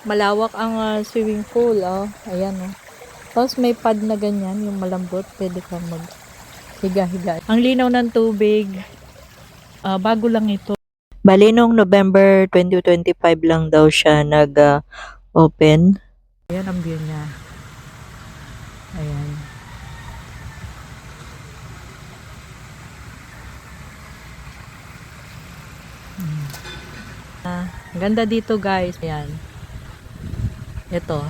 Malawak ang swimming pool, oh. Ayan, oh. Tapos may pad na ganyan, yung malambot. Pwede kang mag-higa-higa. Ang linaw ng tubig. Bago lang ito. Bali, noong November 2025 lang daw siya nag-open. Ayan ang view niya. Ayan. Ganda dito, guys. Ayan. Ito.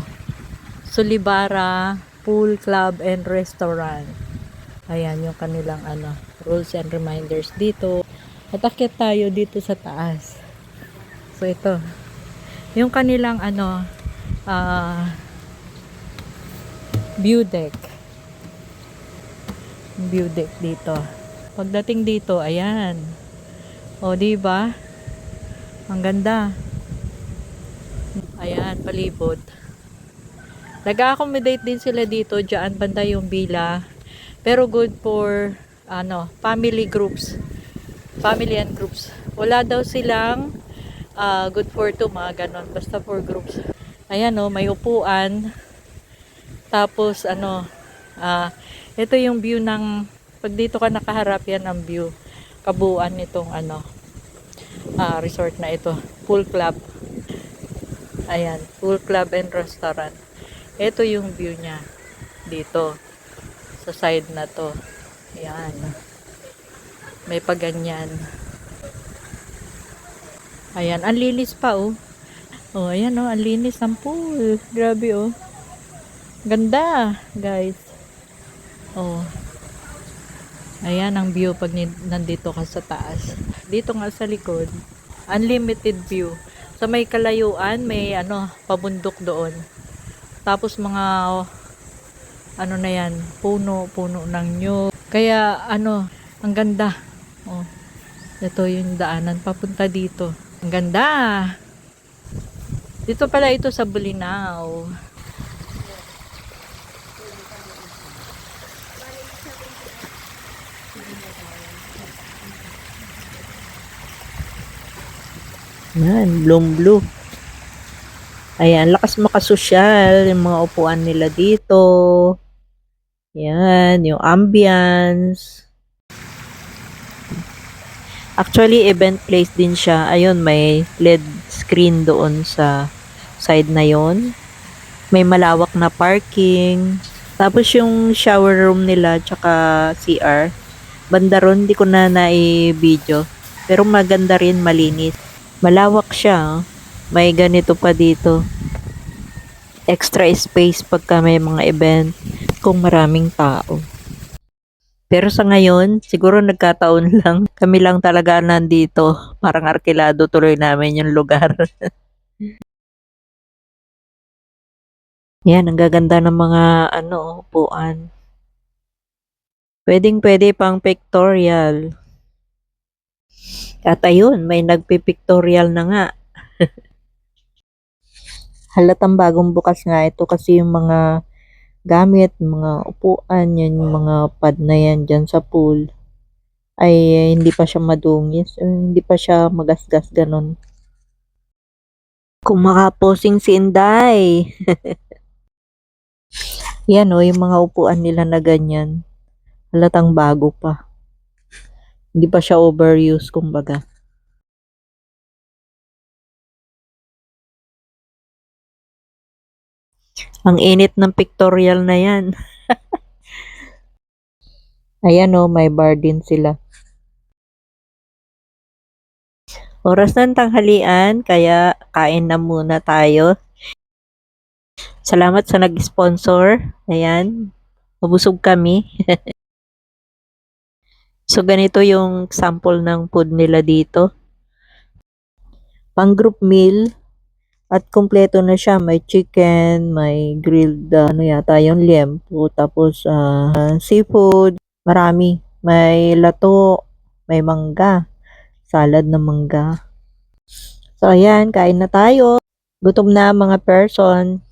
Sulibara Pool Club and Restaurant. Ayan yung kanilang rules and reminders dito. At akyat tayo dito sa taas. So ito. Yung kanilang view deck. View deck dito. Pagdating dito, ayan. O, di ba? Ang ganda. Ayan, palibot. Nag-accommodate din sila dito, diyan banda yung villa. Pero good for family groups. Family and groups. Wala daw silang good for two, mga ganon. Basta for groups. Ayan, may upuan. Tapos ito yung view ng pag dito ka nakaharap, yan ang view. Kabuuan nitong resort na ito. Pool club. Ayan, pool club and restaurant. Ito yung view niya dito sa side na to. Ayan. May paganyan. Ayan, ang linis pa, oh. Oh, ayan, oh, ang linis ng pool. Grabe, oh. Ganda, guys. Oh. Ayan ang view pag nandito ka sa taas. Dito nga sa likod, unlimited view. Sa may kalayuan, may pabundok doon. Tapos mga na yan, puno ng nyug. Kaya ang ganda. Oh. Ito yung daanan papunta dito. Ang ganda. Dito pala ito sa Bolinao. Yan, blue. Ayan, lakas makasosyal yung mga upuan nila dito. Yan, yung ambience. Actually, event place din siya. Ayun, may LED screen doon sa side na yon. May malawak na parking. Tapos yung shower room nila, tsaka CR. Banda ron, di ko na nai-video. Pero maganda rin, malinis. Malawak siya. May ganito pa dito. Extra space pagka may mga event kung maraming tao. Pero sa ngayon, siguro nagkataon lang. Kami lang talaga nandito. Parang arkilado tuloy namin yung lugar. Yan, ang gaganda ng mga upuan. Pwede pang pictorial. At ayun, may nagpipictorial na nga. Halatang bagong bukas nga ito kasi yung mga gamit, mga upuan, yan, yung mga pad na yan dyan sa pool ay hindi pa siya madungis, hindi pa siya magasgas ganon. Kung makaposing si Inday. Yan yung mga upuan nila na ganyan. Halatang bago pa. Hindi pa siya overuse, kumbaga. Ang init ng pictorial na yan. Ayan may bar din sila. Oras ng tanghalian, kaya kain na muna tayo. Salamat sa nag-sponsor. Ayan, mabusog kami. So, ganito yung sample ng food nila dito. Pang group meal. At kompleto na siya. May chicken, may grilled, yata yung liempo. Tapos, seafood. Marami. May lato, may mangga. Salad na mangga. So, ayan, kain na tayo. Gutom na mga person.